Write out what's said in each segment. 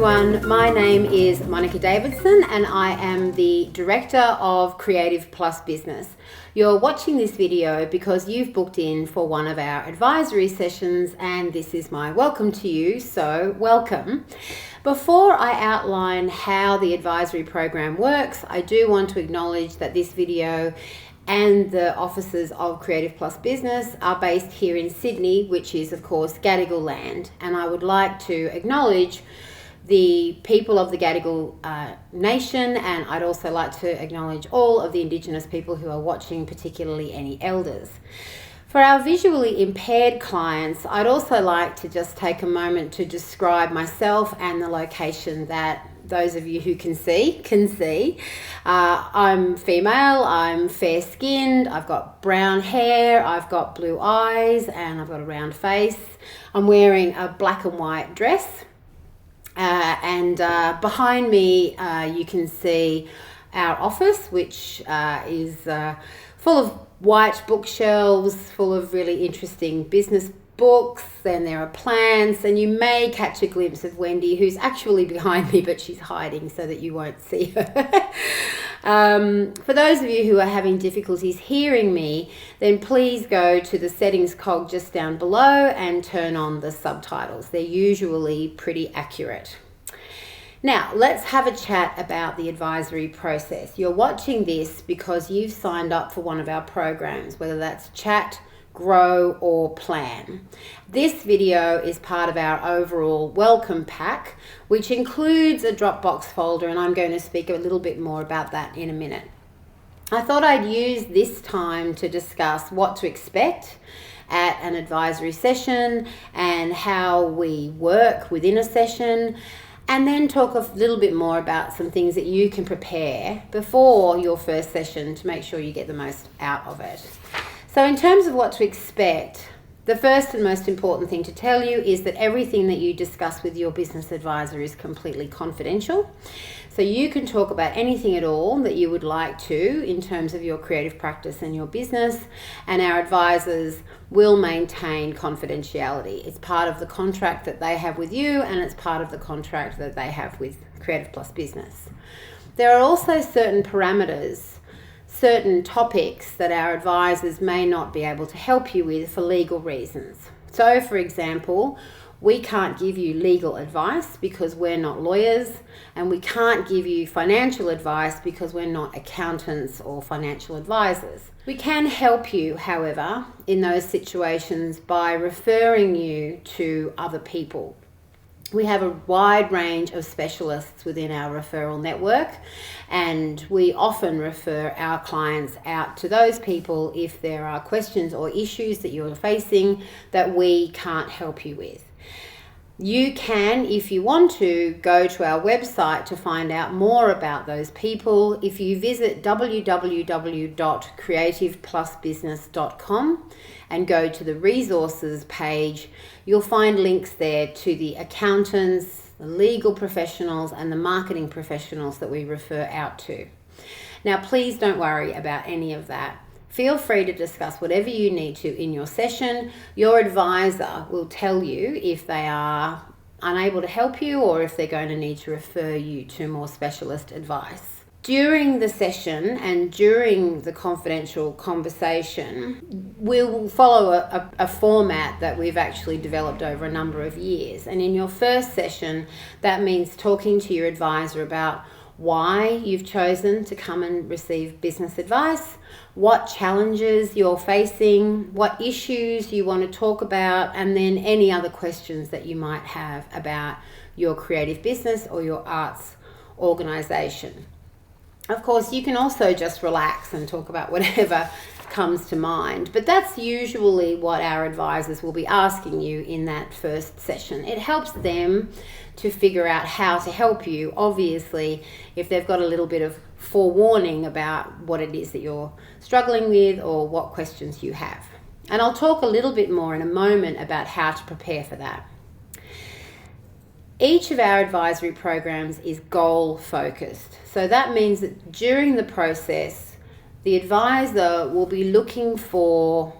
everyone, my name is Monica Davidson and I am the Director of Creative Plus Business. You're watching this video because you've booked in for one of our advisory sessions and this is my welcome to you, so welcome. Before I outline how the advisory program works, I do want to acknowledge that this video and the offices of Creative Plus Business are based here in Sydney, which is of course Gadigal land, and I would like to acknowledge the people of the Gadigal nation, and I'd also like to acknowledge all of the Indigenous people who are watching, particularly any elders. For our visually impaired clients, I'd also like to just take a moment to describe myself and the location that those of you who can see. I'm female, I'm fair-skinned, I've got brown hair, I've got blue eyes, and I've got a round face. I'm wearing a black and white dress. And behind me you can see our office, which is full of white bookshelves, full of really interesting business books. Then there are plants, and you may catch a glimpse of Wendy, who's actually behind me, but she's hiding so that you won't see her. For those of you who are having difficulties hearing me, then please go to the settings cog just down below and turn on the subtitles. They're usually pretty accurate. Now, let's have a chat about the advisory process. You're watching this because you've signed up for one of our programs, whether that's Chat, Grow, or Plan. This video is part of our overall welcome pack, which includes a Dropbox folder, and I'm going to speak a little bit more about that in a minute. I thought I'd use this time to discuss what to expect at an advisory session and how we work within a session, and then talk a little bit more about some things that you can prepare before your first session to make sure you get the most out of it. So in terms of what to expect, the first and most important thing to tell you is that everything that you discuss with your business advisor is completely confidential. So you can talk about anything at all that you would like to in terms of your creative practice and your business, and our advisors will maintain confidentiality. It's part of the contract that they have with you, and it's part of the contract that they have with Creative Plus Business. There are also certain parameters, certain topics that our advisors may not be able to help you with for legal reasons. So, for example, we can't give you legal advice because we're not lawyers, and we can't give you financial advice because we're not accountants or financial advisors. We can help you, however, in those situations by referring you to other people. We have a wide range of specialists within our referral network, and we often refer our clients out to those people if there are questions or issues that you're facing that we can't help you with. You can, if you want to, go to our website to find out more about those people. If you visit www.creativeplusbusiness.com and go to the resources page, you'll find links there to the accountants, the legal professionals, and the marketing professionals that we refer out to. Now, please don't worry about any of that. Feel free to discuss whatever you need to in your session. Your advisor will tell you if they are unable to help you or if they're going to need to refer you to more specialist advice. During the session and during the confidential conversation, we'll follow a format that we've actually developed over a number of years. And in your first session, that means talking to your advisor about why you've chosen to come and receive business advice, what challenges you're facing, what issues you want to talk about, and then any other questions that you might have about your creative business or your arts organisation. Of course, you can also just relax and talk about whatever comes to mind, but that's usually what our advisors will be asking you in that first session. It helps them to figure out how to help you, obviously, if they've got a little bit of forewarning about what it is that you're struggling with or what questions you have. And I'll talk a little bit more in a moment about how to prepare for that. Each of our advisory programs is goal focused. So that means that during the process, the advisor will be looking for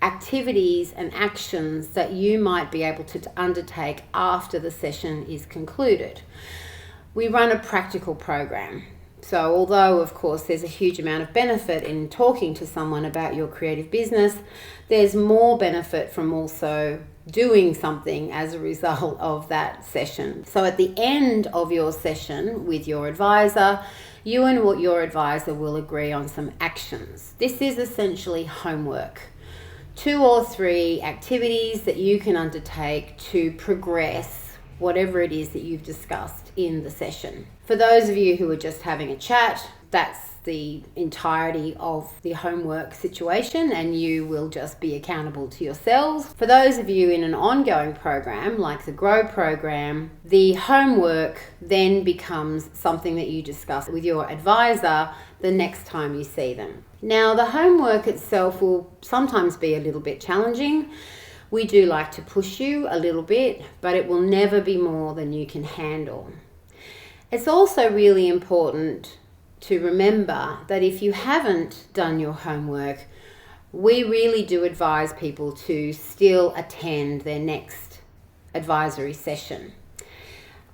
activities and actions that you might be able to undertake after the session is concluded. We run a practical program. So although, of course, there's a huge amount of benefit in talking to someone about your creative business, there's more benefit from also doing something as a result of that session. So at the end of your session with your advisor, you and your advisor will agree on some actions. This is essentially homework. 2 or 3 activities that you can undertake to progress whatever it is that you've discussed in the session. For those of you who are just having a chat, that's the entirety of the homework situation, and you will just be accountable to yourselves. For those of you in an ongoing program like the Grow program, the homework then becomes something that you discuss with your advisor the next time you see them. Now, the homework itself will sometimes be a little bit challenging. We do like to push you a little bit, but it will never be more than you can handle. It's also really important to remember that if you haven't done your homework, we really do advise people to still attend their next advisory session.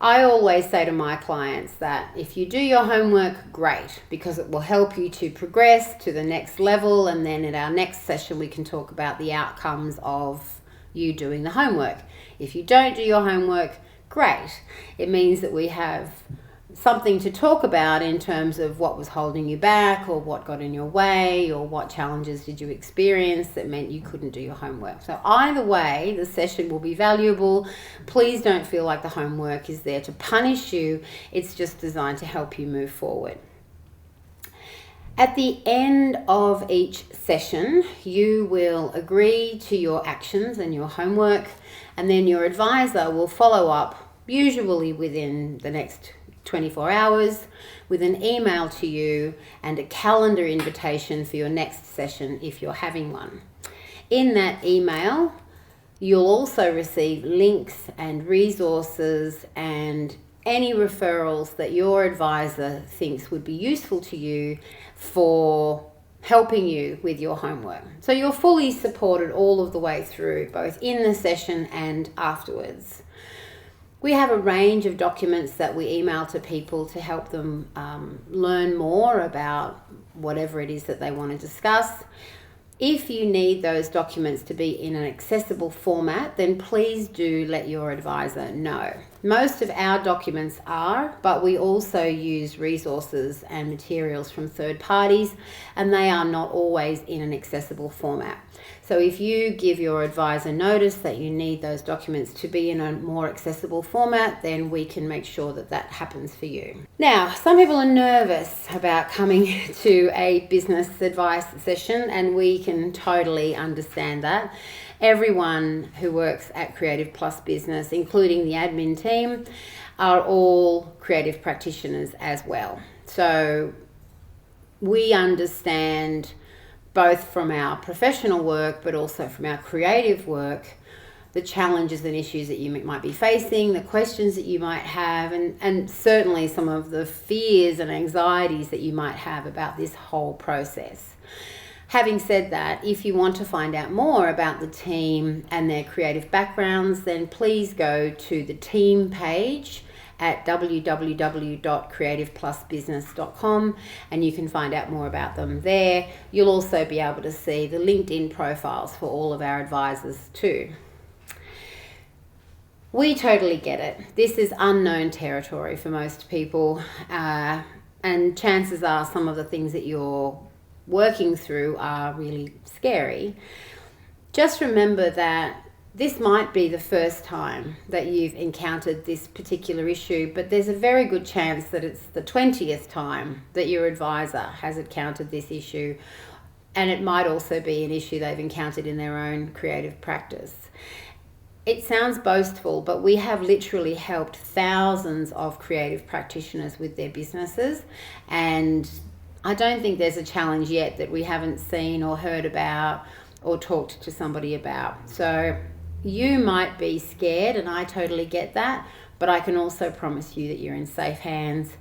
I always say to my clients that if you do your homework, great, because it will help you to progress to the next level, and then at our next session we can talk about the outcomes of you doing the homework. If you don't do your homework, great. It means that we have something to talk about in terms of what was holding you back, or what got in your way, or what challenges did you experience that meant you couldn't do your homework. So either way, the session will be valuable. Please don't feel like the homework is there to punish you. It's just designed to help you move forward. At the end of each session, you will agree to your actions and your homework, and then your advisor will follow up, usually within the next 24 hours, with an email to you and a calendar invitation for your next session if you're having one. In that email, you'll also receive links and resources and any referrals that your advisor thinks would be useful to you for helping you with your homework. So you're fully supported all of the way through, both in the session and afterwards. We have a range of documents that we email to people to help them learn more about whatever it is that they want to discuss. If you need those documents to be in an accessible format, then please do let your advisor know. Most of our documents are, but we also use resources and materials from third parties, and they are not always in an accessible format. So if you give your advisor notice that you need those documents to be in a more accessible format, then we can make sure that that happens for you. Now, some people are nervous about coming to a business advice session, and we can totally understand that. Everyone who works at Creative Plus Business, including the admin team, are all creative practitioners as well. So we understand, both from our professional work but also from our creative work, the challenges and issues that you might be facing, the questions that you might have, and certainly some of the fears and anxieties that you might have about this whole process. Having said that, if you want to find out more about the team and their creative backgrounds, then please go to the team page at www.creativeplusbusiness.com, and you can find out more about them there. You'll also be able to see the LinkedIn profiles for all of our advisors too. We totally get it. This is unknown territory for most people, and chances are some of the things that you're working through are really scary. Just remember that this might be the first time that you've encountered this particular issue, but there's a very good chance that it's the 20th time that your advisor has encountered this issue, and it might also be an issue they've encountered in their own creative practice. It sounds boastful, but we have literally helped thousands of creative practitioners with their businesses, and I don't think there's a challenge yet that we haven't seen or heard about or talked to somebody about. So you might be scared, and I totally get that, but I can also promise you that you're in safe hands.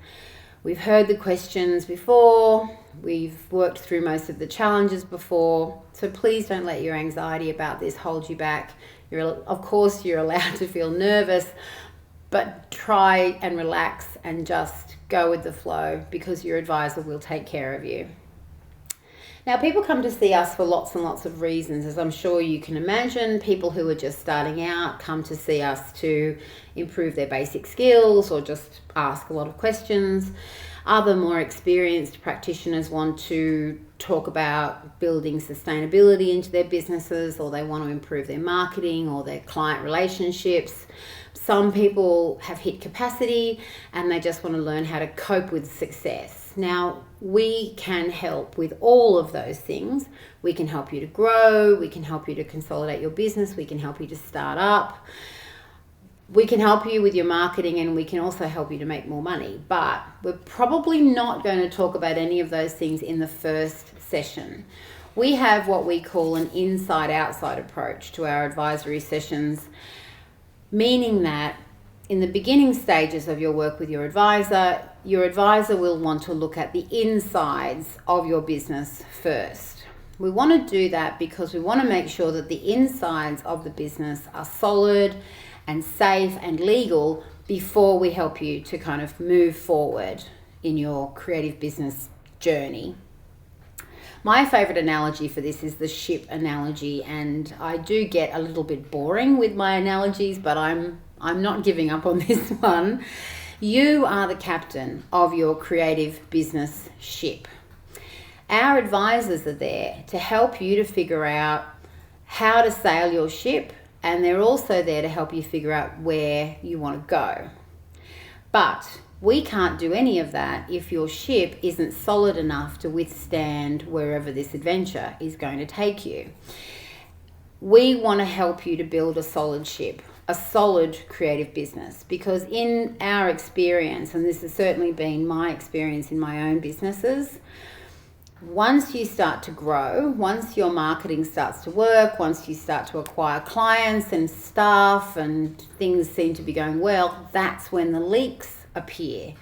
We've heard the questions before. We've worked through most of the challenges before. So please don't let your anxiety about this hold you back. Of course, you're allowed to feel nervous, but try and relax and just go with the flow, because your advisor will take care of you. Now, people come to see us for lots and lots of reasons, as I'm sure you can imagine. People who are just starting out come to see us to improve their basic skills or just ask a lot of questions. Other more experienced practitioners want to talk about building sustainability into their businesses, or they want to improve their marketing or their client relationships. Some people have hit capacity and they just want to learn how to cope with success. Now, we can help with all of those things. We can help you to grow. We can help you to consolidate your business. We can help you to start up. We can help you with your marketing, and we can also help you to make more money. But we're probably not going to talk about any of those things in the first session. We have what we call an inside-outside approach to our advisory sessions, meaning that in the beginning stages of your work with your advisor will want to look at the insides of your business first. We want to do that because we want to make sure that the insides of the business are solid and safe and legal before we help you to kind of move forward in your creative business journey. My favorite analogy for this is the ship analogy, and I do get a little bit boring with my analogies, but I'm not giving up on this one. You are the captain of your creative business ship. Our advisors are there to help you to figure out how to sail your ship, and they're also there to help you figure out where you want to go. But we can't do any of that if your ship isn't solid enough to withstand wherever this adventure is going to take you. We want to help you to build a solid ship, a solid creative business, because in our experience, and this has certainly been my experience in my own businesses, once you start to grow, once your marketing starts to work, once you start to acquire clients and staff and things seem to be going well, that's when the leaks appear.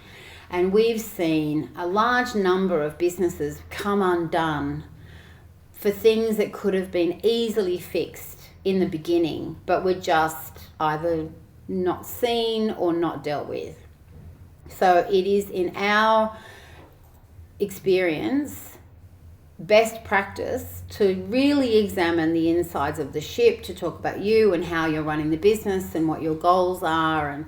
And we've seen a large number of businesses come undone for things that could have been easily fixed in the beginning, but were just either not seen or not dealt with. So it is, in our experience, best practice to really examine the insides of the ship, to talk about you and how you're running the business and what your goals are, and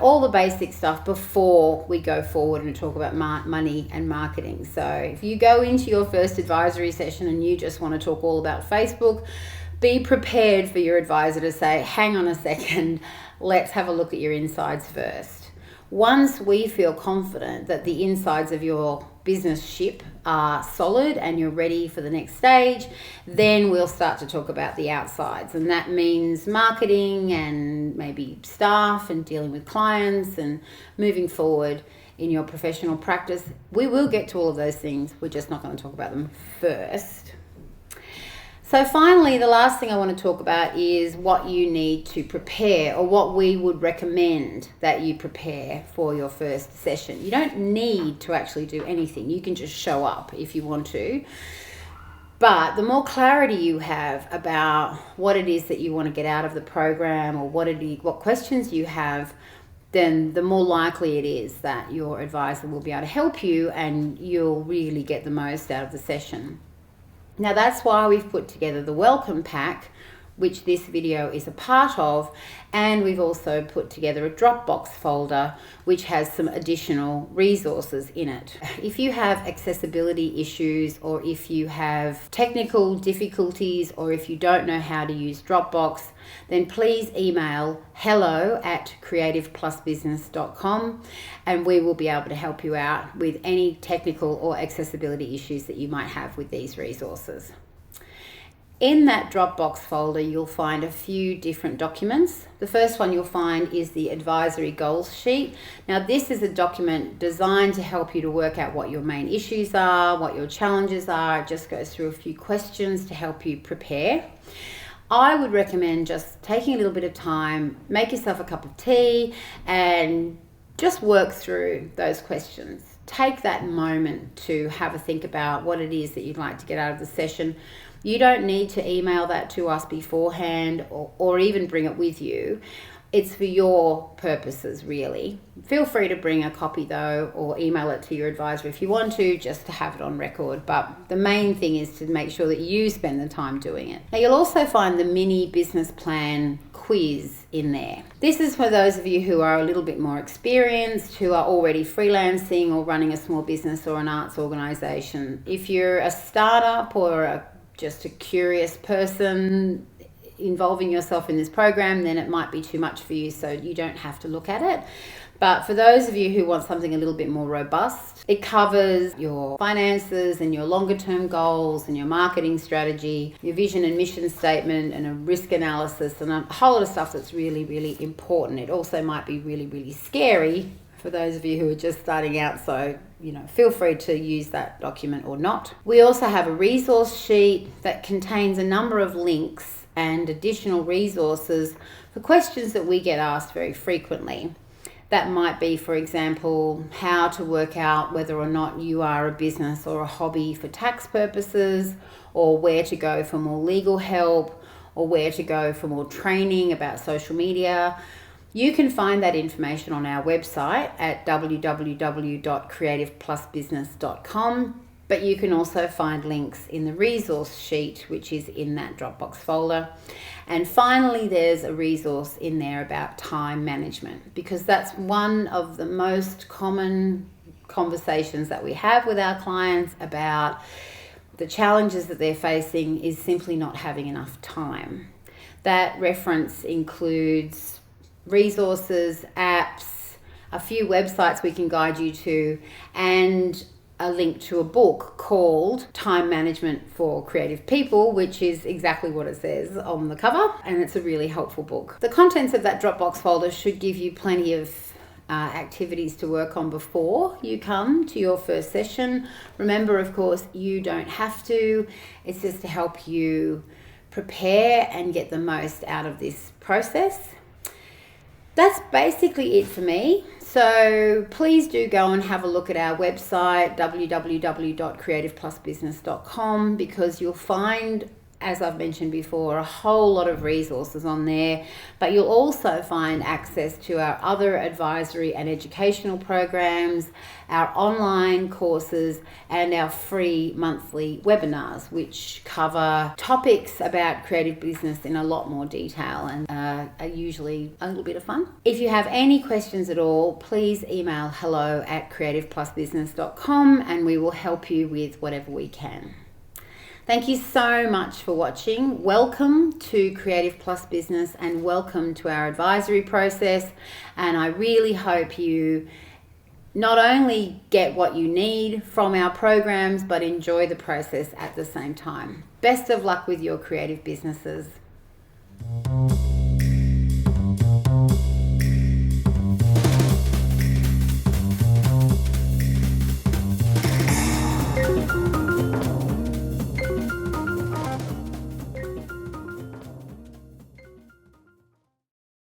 all the basic stuff before we go forward and talk about money and marketing. So if you go into your first advisory session and you just want to talk all about Facebook, be prepared for your advisor to say, hang on a second, let's have a look at your insides first. Once we feel confident that the insides of your business ship are solid and you're ready for the next stage, then we'll start to talk about the outsides. And that means marketing and maybe staff and dealing with clients and moving forward in your professional practice. We will get to all of those things. We're just not going to talk about them first. So finally, the last thing I want to talk about is what you need to prepare, or what we would recommend that you prepare for your first session. You don't need to actually do anything. You can just show up if you want to. But the more clarity you have about what it is that you want to get out of the program, or what questions you have, then the more likely it is that your advisor will be able to help you and you'll really get the most out of the session. Now, that's why we've put together the welcome pack, which this video is a part of, and we've also put together a Dropbox folder which has some additional resources in it. If you have accessibility issues, or if you have technical difficulties, or if you don't know how to use Dropbox, then please email hello@creativeplusbusiness.com and we will be able to help you out with any technical or accessibility issues that you might have with these resources. In that Dropbox folder, you'll find a few different documents. The first one you'll find is the advisory goals sheet. Now, this is a document designed to help you to work out what your main issues are, what your challenges are. It just goes through a few questions to help you prepare. I would recommend just taking a little bit of time, make yourself a cup of tea, and just work through those questions. Take that moment to have a think about what it is that you'd like to get out of the session. You don't need to email that to us beforehand or even bring it with you. It's for your purposes, really. Feel free to bring a copy though, or email it to your advisor if you want to, just to have it on record. But the main thing is to make sure that you spend the time doing it. Now, you'll also find the mini business plan quiz in there. This is for those of you who are a little bit more experienced, who are already freelancing or running a small business or an arts organisation. If you're a startup or just a curious person involving yourself in this program, then it might be too much for you, so you don't have to look at it. But for those of you who want something a little bit more robust, it covers your finances and your longer term goals and your marketing strategy, your vision and mission statement, and a risk analysis, and a whole lot of stuff that's really, really important. It also might be really, really scary for those of you who are just starting out, so feel free to use that document or not. We also have a resource sheet that contains a number of links and additional resources for questions that we get asked very frequently. That might be, for example, how to work out whether or not you are a business or a hobby for tax purposes, or where to go for more legal help, or where to go for more training about social media. You can find that information on our website at www.creativeplusbusiness.com. But you can also find links in the resource sheet, which is in that Dropbox folder. And finally, there's a resource in there about time management, because that's one of the most common conversations that we have with our clients about the challenges that they're facing is simply not having enough time. That reference includes resources, apps, a few websites we can guide you to, and a link to a book called Time Management for Creative People, which is exactly what it says on the cover, and it's a really helpful book. The contents of that Dropbox folder should give you plenty of activities to work on before you come to your first session. Remember, of course, you don't have to. It's just to help you prepare and get the most out of this process. That's basically it for me. So please do go and have a look at our website, www.creativeplusbusiness.com, because you'll find, as I've mentioned before, a whole lot of resources on there, but you'll also find access to our other advisory and educational programs, our online courses, and our free monthly webinars, which cover topics about creative business in a lot more detail and are usually a little bit of fun. If you have any questions at all, please email hello@creativeplusbusiness.com and we will help you with whatever we can. Thank you so much for watching. Welcome to Creative Plus Business and welcome to our advisory process. And I really hope you not only get what you need from our programs, but enjoy the process at the same time. Best of luck with your creative businesses.